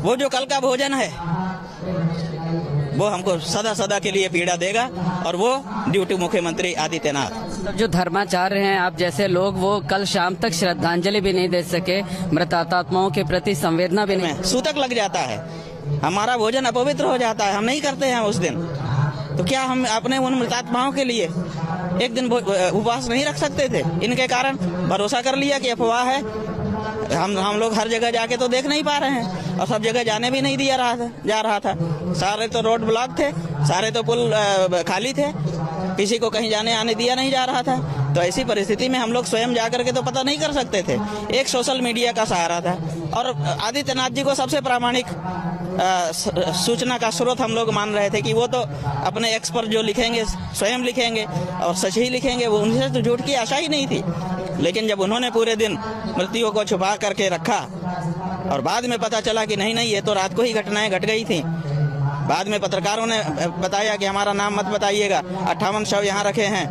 वो जो कल का भोजन है वो हमको सदा सदा के लिए पीड़ा देगा, और वो ड्यूटी मुख्यमंत्री आदित्यनाथ। जो धर्माचार्य हैं आप जैसे लोग, वो कल शाम तक श्रद्धांजलि भी नहीं दे सके, मृत आत्माओं के प्रति संवेदना भी नहीं। सूतक लग जाता है, हमारा भोजन अपवित्र हो जाता है, हम नहीं करते हैं उस दिन। तो क्या हम अपने उन मृतात्माओं के लिए एक दिन उपवास नहीं रख सकते थे? इनके कारण भरोसा कर लिया कि अफवाह है। हम लोग हर जगह जाके तो देख नहीं पा रहे हैं, और सब जगह जाने भी नहीं दिया जा रहा था। सारे तो रोड ब्लॉक थे, सारे तो पुल खाली थे, किसी को कहीं जाने आने दिया नहीं जा रहा था। तो ऐसी परिस्थिति में हम लोग स्वयं जाकर के तो पता नहीं कर सकते थे। एक सोशल मीडिया का सहारा था, और आदित्यनाथ जी को सबसे प्रामाणिक सूचना का स्रोत हम लोग मान रहे थे कि वो तो अपने एक्स पर जो लिखेंगे स्वयं लिखेंगे और सच ही लिखेंगे, वो उनसे तो झूठ की आशा ही नहीं थी। लेकिन जब उन्होंने पूरे दिन मृत्युओं को छुपा करके रखा, और बाद में पता चला कि नहीं ये तो रात को ही घटनाएं घट गई थी। बाद में पत्रकारों ने बताया कि हमारा नाम मत बताइएगा, 58 शव यहाँ रखे हैं,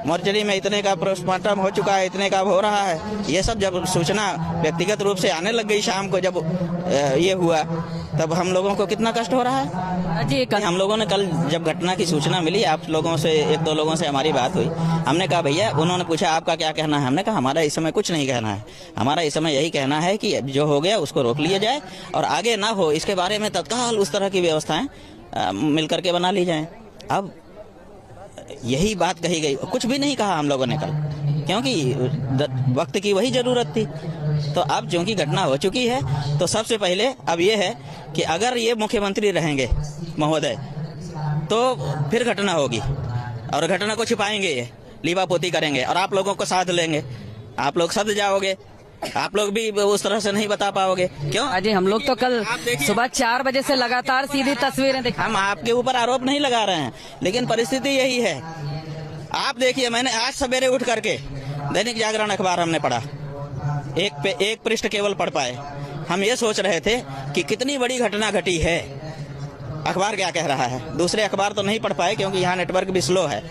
मोर्चरी में इतने का पोस्टमार्टम हो चुका है, इतने का हो रहा है। ये सब जब सूचना व्यक्तिगत रूप से आने लग गई शाम को, जब ये हुआ, तब हम लोगों को कितना कष्ट हो रहा है जी। हम लोगों ने कल जब घटना की सूचना मिली, आप लोगों से, एक दो लोगों से हमारी बात हुई, हमने कहा भैया, उन्होंने पूछा आपका क्या कहना है, हमने कहा हमारा इस समय कुछ नहीं कहना है, हमारा इस समय यही कहना है कि जो हो गया उसको रोक लिया जाए, और आगे ना हो इसके बारे में तत्काल उस तरह की व्यवस्थाएं मिलकर के बना ली जाएं। अब यही बात कही गई, कुछ भी नहीं कहा हम लोगों ने कल, क्योंकि वक्त की वही जरूरत थी। तो अब चूंकि घटना हो चुकी है, तो सबसे पहले अब ये है कि अगर ये मुख्यमंत्री रहेंगे महोदय, तो फिर घटना होगी, और घटना को छिपाएंगे, ये लीपापोती करेंगे, और आप लोगों को साथ लेंगे, आप लोग सद जाओगे, आप लोग भी उस तरह से नहीं बता पाओगे। क्यों? अजय, हम लोग तो कल सुबह 4 बजे से लगातार सीधी तस्वीरें दिखा। हम आपके ऊपर आरोप नहीं लगा रहे हैं, लेकिन परिस्थिति यही है। आप देखिए, मैंने आज सवेरे उठ करके दैनिक जागरण अखबार हमने पढ़ा, एक पृष्ठ केवल पढ़ पाए। हम ये सोच रहे थे कि कितनी बड़ी घटना घटी है, अखबार क्या कह रहा है। दूसरे अखबार तो नहीं पढ़ पाए क्योंकि यहाँ नेटवर्क भी स्लो है।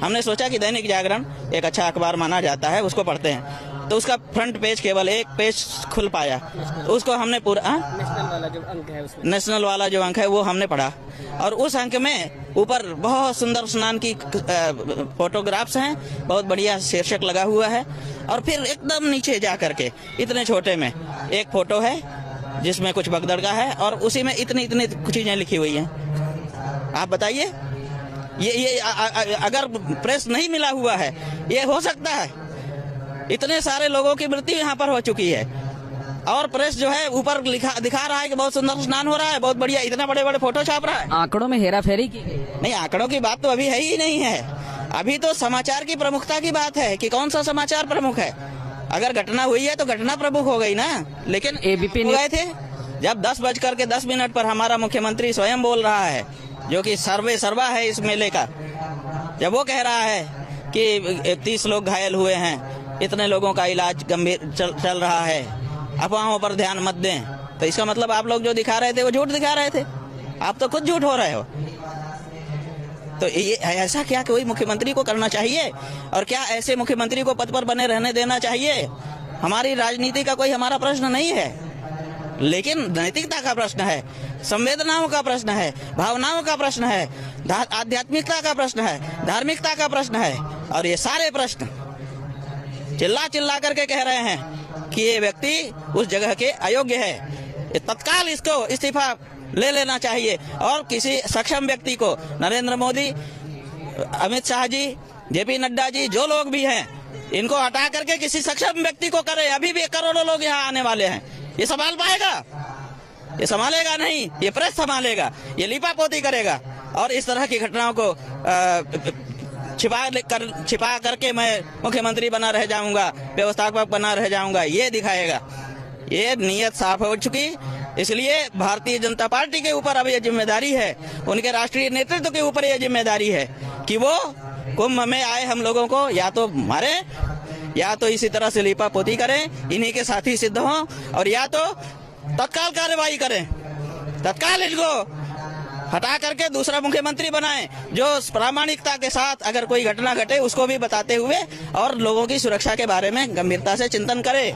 हमने सोचा कि दैनिक जागरण एक अच्छा अखबार माना जाता है, उसको पढ़ते हैं। तो उसका फ्रंट पेज केवल एक पेज खुल पाया, तो उसको हमने पूरा नेशनल वाला जो अंक है वो हमने पढ़ा, और उस अंक में ऊपर बहुत सुंदर स्नान की फोटोग्राफ्स हैं, बहुत बढ़िया शीर्षक लगा हुआ है, और फिर एकदम नीचे जा करके इतने छोटे में एक फोटो है जिसमें कुछ भगदड़ का है, और उसी में इतनी चीजें लिखी हुई हैं। आप बताइए, ये अगर प्रेस नहीं मिला हुआ है, ये हो सकता है? इतने सारे लोगों की मृत्यु यहाँ पर हो चुकी है, और प्रेस जो है ऊपर दिखा रहा है कि बहुत सुंदर स्नान हो रहा है, बहुत बढ़िया, इतना बड़े बड़े फोटो छाप रहा है। आंकड़ों में हेराफेरी की गई? नहीं, आंकड़ों की बात तो अभी है ही नहीं है। अभी तो समाचार की प्रमुखता की बात है कि कौन सा समाचार प्रमुख है। अगर घटना हुई है तो घटना प्रमुख हो गई ना। लेकिन एबीपी गए थे जब 10:10 पर हमारा मुख्यमंत्री स्वयं बोल रहा है, जो कि सर्वे सर्वा है इस मेले का, जब वो कह रहा है कि 30 लोग घायल हुए हैं, इतने लोगों का इलाज गंभीर चल रहा है, अफवाहों पर ध्यान मत दें, तो इसका मतलब आप लोग जो दिखा रहे थे वो झूठ दिखा रहे थे। आप तो खुद झूठ हो रहे हो। तो ये ऐसा क्या कोई मुख्यमंत्री को करना चाहिए? और क्या ऐसे मुख्यमंत्री को पद पर बने रहने देना चाहिए? हमारी राजनीति का कोई हमारा प्रश्न नहीं है, लेकिन नैतिकता का प्रश्न है, संवेदनाओं का प्रश्न है, भावनाओं का प्रश्न है, आध्यात्मिकता का प्रश्न है, धार्मिकता का प्रश्न है। और ये सारे प्रश्न चिल्ला करके कह रहे हैं कि ये व्यक्ति उस जगह के अयोग्य है, तत्काल इसको इस्तीफा ले लेना चाहिए, और किसी सक्षम व्यक्ति को, नरेंद्र मोदी, अमित शाह जी, जेपी नड्डा जी, जो लोग भी हैं, इनको हटा करके किसी सक्षम व्यक्ति को करे। अभी भी करोड़ों लोग यहाँ आने वाले हैं, ये संभाल पाएगा? ये संभालेगा नहीं, ये प्रेस संभालेगा, ये लीपापोती करेगा, और इस तरह की घटनाओं को छिपा करके मैं मुख्यमंत्री बना रह जाऊंगा, व्यवस्थापक बना रह जाऊंगा, ये दिखाएगा। ये नीयत साफ हो चुकी, इसलिए भारतीय जनता पार्टी के ऊपर अब ये जिम्मेदारी है, उनके राष्ट्रीय नेतृत्व के ऊपर ये जिम्मेदारी है कि वो कुंभ में आए हम लोगों को या तो मारे, या तो इसी तरह से लीपापोती करें, इन्हीं के साथी सिद्ध हों, और या तो तत्काल कार्रवाई करें, तत्काल इनको हटा करके दूसरा मुख्यमंत्री बनाएं, जो प्रामाणिकता के साथ अगर कोई घटना घटे उसको भी बताते हुए और लोगों की सुरक्षा के बारे में गंभीरता से चिंतन करे।